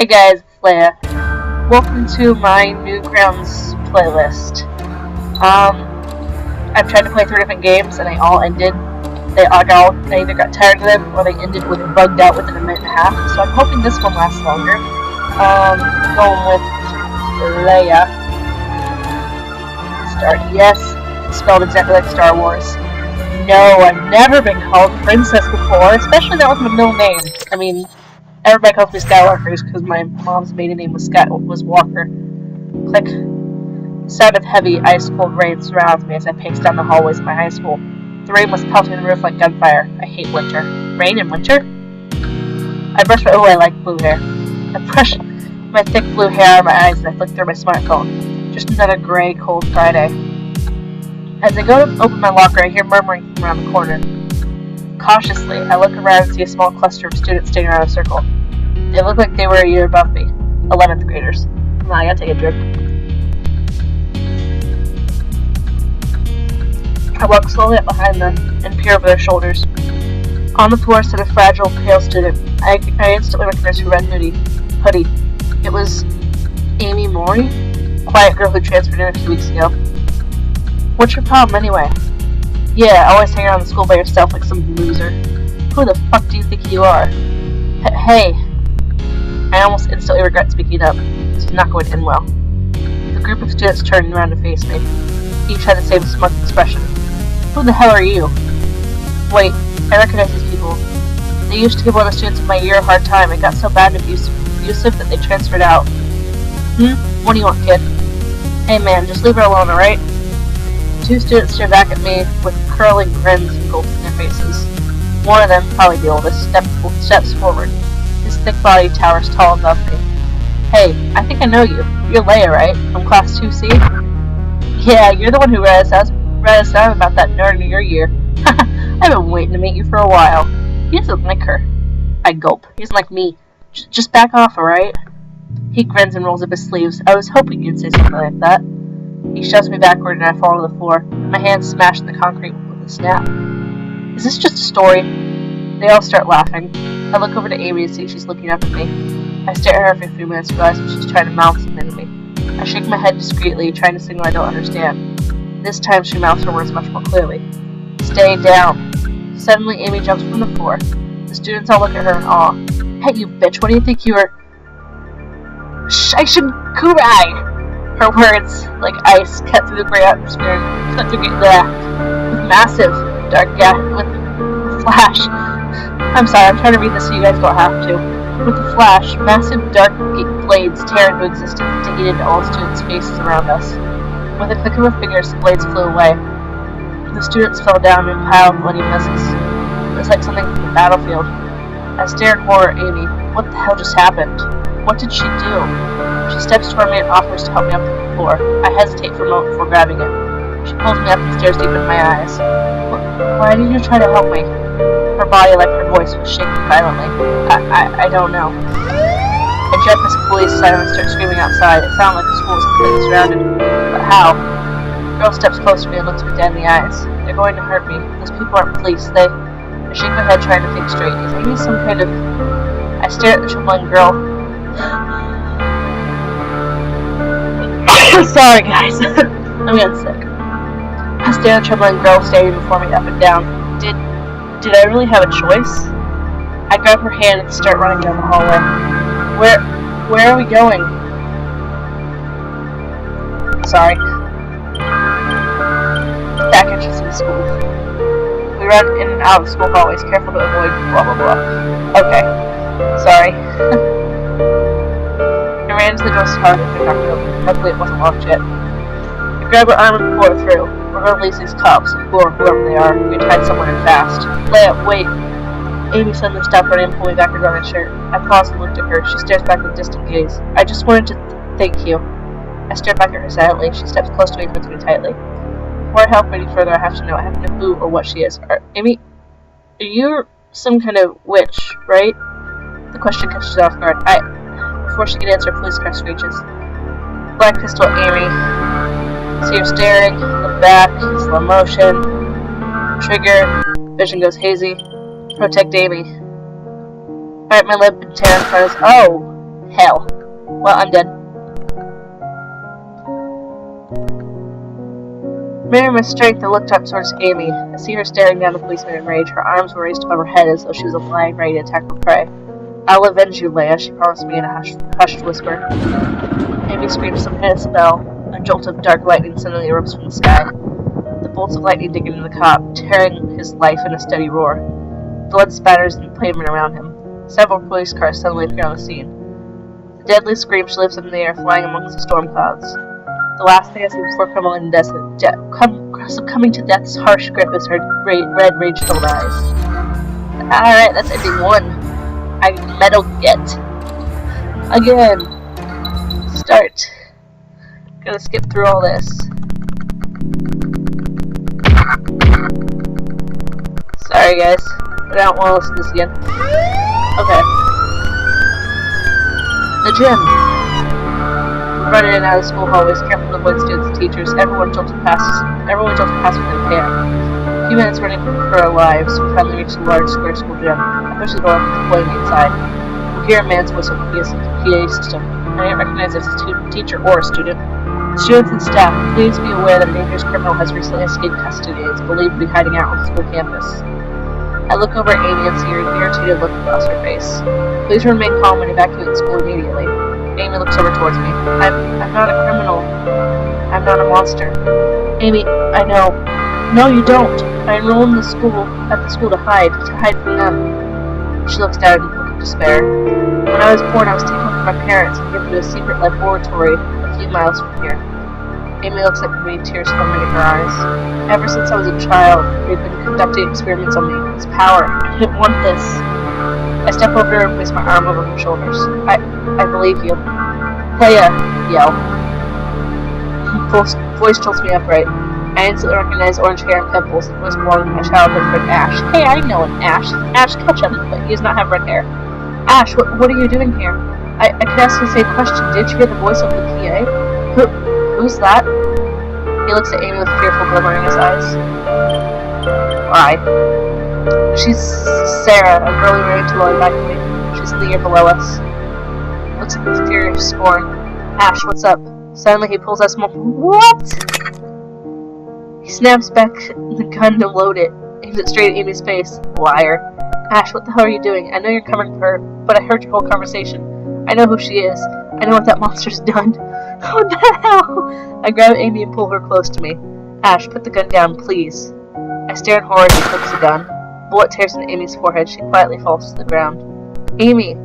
Hey guys, it's Leia. Welcome to my Newgrounds playlist. I've tried to play 3 different games and they all ended. I either got tired of them or they ended with bugged out within a minute and a half. So I'm hoping this one lasts longer. Going with Leia. Yes, spelled exactly like Star Wars. No, I've never been called Princess before, especially not with my middle name. I mean, everybody calls me Skywalker because my mom's maiden name was Walker. Click. The sound of heavy, ice-cold rain surrounds me as I pace down the hallways of my high school. The rain was pelting the roof like gunfire. I hate winter. Rain in winter? I brush my... Oh, I like blue hair. I brush my thick blue hair out of my eyes and I flick through my smartphone. Just another gray, cold Friday. As I go to open my locker, I hear murmuring from around the corner. Cautiously, I look around and see a small cluster of students standing around a circle. They look like they were a year above me. 11th graders. Come on, I gotta take a drink. I walk slowly up behind them and peer over their shoulders. On the floor stood a fragile, pale student. I instantly recognized her red hoodie. It was Amy Mori, quiet girl who transferred in a few weeks ago. What's your problem anyway? Yeah, always hang around the school by yourself like some loser. Who the fuck do you think you are? Hey. I almost instantly regret speaking up. This is not going to end well. The group of students turned around to face me. Each had the same smug expression. Who the hell are you? Wait, I recognize these people. They used to give one of the students of my year a hard time. It got so bad and abusive that they transferred out. What do you want, kid? Hey man, just leave her alone, alright? 2 students stared back at me with curling grins engulfing their faces. One of them, probably the oldest, steps forward. His thick body towers tall above me. Hey, I think I know you. You're Leia, right? From class 2C? Yeah, you're the one who read us out about that nerd in your year. I've been waiting to meet you for a while. He doesn't like her. I gulp. He doesn't like me. Just back off, alright? He grins and rolls up his sleeves. I was hoping you'd say something like that. He shoves me backward and I fall to the floor. My hands smash in the concrete with a snap. Is this just a story? They all start laughing. I look over to Amy and see she's looking up at me. I stare at her for a few minutes, realizing she's trying to mouth something to me. I shake my head discreetly, trying to signal I don't understand. This time she mouths her words much more clearly. Stay down. Suddenly Amy jumps from the floor. The students all look at her in awe. Hey, you bitch, what do you think you were? Shaishinkurai! Her words, like ice, cut through the gray atmosphere, with massive, dark with a flash. I'm sorry, I'm trying to read this so you guys don't have to. With a flash, massive dark blades tear into existence, digging into all students' faces around us. With a click of her fingers, the blades flew away. The students fell down in piled bloody messes. It was like something from the battlefield. I stared in horror at Amy. What the hell just happened? What did she do? She steps toward me and offers to help me up to the floor. I hesitate for a moment before grabbing it. She pulls me up and stares deep into my eyes. Why did you try to help me? Her body, like her voice, was shaking violently. I don't know. I jump as police sirens start screaming outside. It sounded like the school was completely surrounded. But how? The girl steps close to me and looks me dead in the eyes. They're going to hurt me. Those people aren't police. I shake my head trying to think straight. Is Amy some kind of... I stare at the trembling girl. Sorry, guys. I'm getting sick. I stare at the trembling girl staring before me up and down. Did I really have a choice? I grab her hand and start running down the hallway. Where are we going? Sorry. Back entrance to the school. We run in and out of school hallways, careful to avoid blah blah blah. Okay. Sorry. I ran into the door so hard I could knock it open. Luckily it wasn't locked yet. I grab her arm and pull her through. We're going to release these cops, or whoever they are. We tied someone in fast. Leia, wait. Amy suddenly stopped running and pulled me backwards on my shirt. I paused and looked at her. She stares back with a distant gaze. I just wanted to thank you. I stared back at her silently. She steps close to me and holds me tightly. Before I help any further, I have to know who or what she is. Amy, are you some kind of witch, right? The question catches her off guard. Before she can answer, a police car screeches. Black pistol at Amy. See her staring, look back, slow motion. Trigger, vision goes hazy. Protect Amy. Bite my lip and tear in front of us. Oh! Hell. Well, I'm dead. Miriam with strength and looked up towards Amy. I see her staring down the policeman in rage. Her arms were raised above her head as though she was lying ready to attack her prey. I'll avenge you, Leia, she promised me in a hushed whisper. Amy screamed some hideous spell. A jolt of dark lightning suddenly erupts from the sky. The bolts of lightning dig into the cop, tearing his life in a steady roar. Blood spatters in the pavement around him. Several police cars suddenly appear on the scene. The deadly scream lifts up in the air, flying amongst the storm clouds. The last thing I see before succumbing to death's harsh grip is her red, rage-filled eyes. Alright, that's ending 1. I Metal Get. Again. Start. Gonna skip through all this. Sorry guys, but I don't want to listen to this again. Okay. The gym. Running in and out of the school hallways, careful to avoid students and teachers. Everyone jolted past within a panic. A few minutes running for our lives, we finally reached the large square school gym. I pushed the door open to play inside. We hear a man's voice over the PA system. I didn't recognize it as a teacher or a student. Students and staff, please be aware that a dangerous criminal has recently escaped custody and is believed to be hiding out on the school campus. I look over at Amy and see her irritated look across her face. Please remain calm and evacuate the school immediately. Amy looks over towards me. I'm not a criminal. I'm not a monster. Amy, I know. No, you don't. I enrolled in the school to hide from them. She looks down in a look of despair. When I was born, I was taken from my parents and given to a secret laboratory a few miles from here. Amy looks up at me, tears forming in her eyes. Ever since I was a child, they've been conducting experiments on me. It's power. I didn't want this. I step over her and place my arm over her shoulders. I believe you. Leia, yell. Voice jolts me upright. I instantly recognize orange hair and pimples. It was born in my childhood friend Ash. Hey, I know an Ash. Ash Ketchum, but he does not have red hair. Ash, what are you doing here? I could ask you the same question. Did you hear the voice of the PA? Who's that? He looks at Amy with a fearful glimmer in his eyes. Why? She's Sarah, a girl who ran to Lloyd back to me. She's in the year below us. Looks at me with furious scorn. Ash, what's up? Suddenly he pulls out a small... What? He snaps back the gun to load it, aims it straight at Amy's face. Liar. Ash, what the hell are you doing? I know you're covering for her, but I heard your whole conversation. I know who she is. I know what that monster's done. What the hell? I grab Amy and pull her close to me. Ash, put the gun down, please. I stare in horror as he clicks the gun. A bullet tears into Amy's forehead. She quietly falls to the ground. Amy!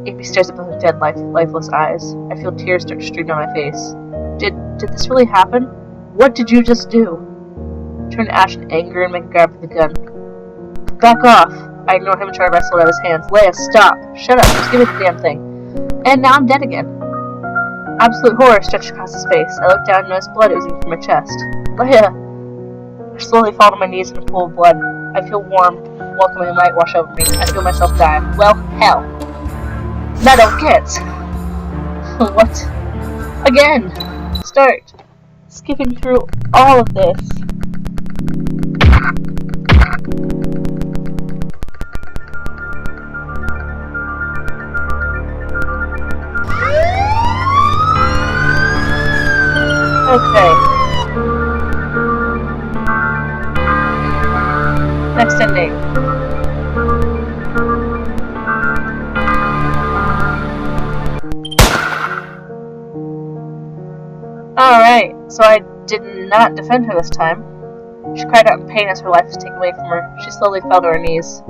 Amy stares up with her dead, lifeless eyes. I feel tears start to stream down my face. Did this really happen? What did you just do? I turn to Ash in anger and make a grab for the gun. Back off! I ignore him and try to wrestle it out of his hands. Leia, stop! Shut up! Just give me the damn thing. And now I'm dead again. Absolute horror stretched across his face. I look down and notice blood oozing from my chest. Leia! I slowly fall to my knees in a pool of blood. I feel warm, welcoming light wash over me. I feel myself die. Well, hell. Metal Get! What? Again! Start. Skipping through all of this. Okay. Next ending. Alright, so I did not defend her this time. She cried out in pain as her life was taken away from her. She slowly fell to her knees.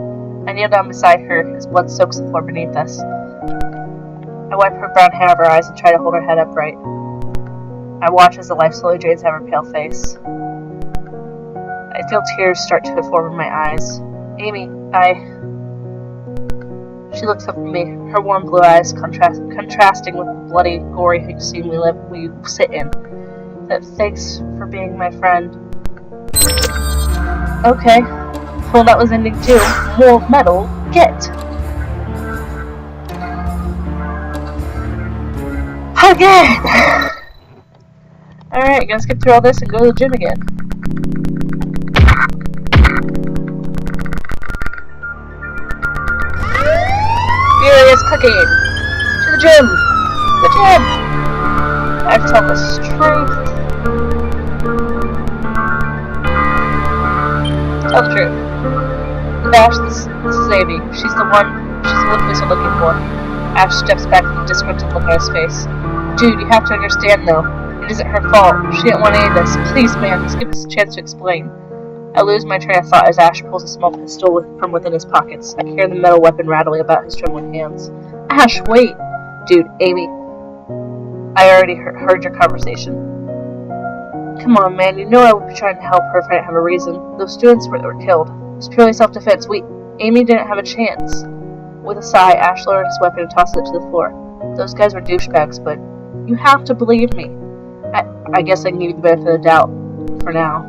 I kneel down beside her as blood soaks the floor beneath us. I wipe her brown hair out of her eyes and try to hold her head upright. I watch as the life slowly drains out of her pale face. I feel tears start to form in my eyes. Amy, She looks up at me, her warm blue eyes contrasting with the bloody, gory scene we sit in. Thanks for being my friend. Okay. Well, that was ending 2. More Metal Get! Again! Alright, gonna skip through all this and go to the gym again. Furious cooking! To the gym! The gym! I have to tell this truth. Tell the truth. Ash, this is Amy. She's the one police are looking for. Ash steps back with a disgruntled look on his face. Dude, you have to understand though. It isn't her fault. She didn't want any of this. Please, man, just give us a chance to explain. I lose my train of thought as Ash pulls a small pistol from within his pockets. I hear the metal weapon rattling about his trembling hands. Ash, wait! Dude, Amy. I already heard your conversation. Come on, man, you know I would be trying to help her if I didn't have a reason. Those students were killed. It was purely self-defense. Amy didn't have a chance. With a sigh, Ash lowered his weapon and tossed it to the floor. Those guys were douchebags, but you have to believe me. I guess I can give you the benefit of the doubt. For now.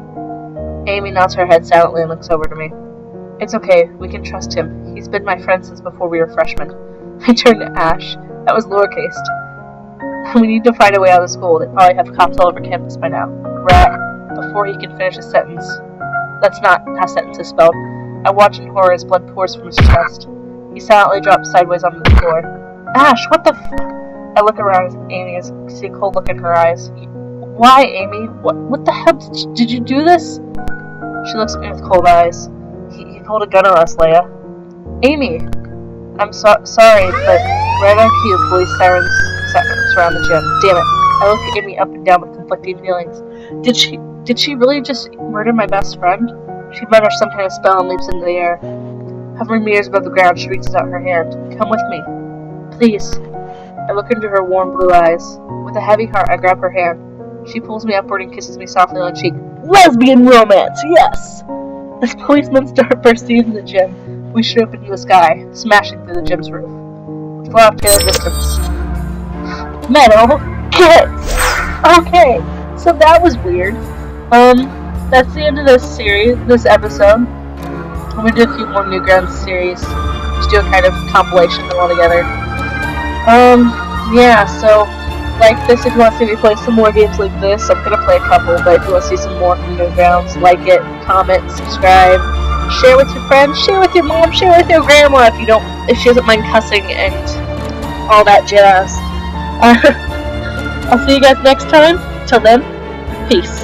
Amy nods her head silently and looks over to me. It's okay, we can trust him. He's been my friend since before we were freshmen. I turned to Ash. That was lowercase. We need to find a way out of school. They probably have cops all over campus by now. Rat. Before he can finish his sentence. That's not how sentence is spelled. I watch in horror as blood pours from his chest. He silently drops sideways onto the floor. Ash, what the I look around at Amy and see a cold look in her eyes. Why, Amy? What the hell? Did you do this? She looks at me with cold eyes. He pulled a gun on us, Leia. Amy! I'm sorry, but right on cue, police sirens surround the gym. Damn it. I look at Amy up and down with conflicting feelings. Did she really just murder my best friend? She mutters some kind of spell and leaps into the air. Hovering meters above the ground, she reaches out her hand. Come with me. Please. I look into her warm blue eyes. With a heavy heart, I grab her hand. She pulls me upward and kisses me softly on the cheek. Lesbian romance, yes! As policemen start proceeding in the gym, we shoot up into the sky, smashing through the gym's roof. We fly off to the distance. Metal kids! Okay, so that was weird. That's the end of this series, this episode. I'm gonna do a few more Newgrounds series. Just do a kind of compilation of them all together. Yeah, so like this if you want to see me play some more games like this. I'm gonna play a couple, but if you want to see some more from Newgrounds, like it, comment, subscribe, share with your friends, share with your mom, share with your grandma if she doesn't mind cussing and all that jazz. I'll see you guys next time. Till then, peace.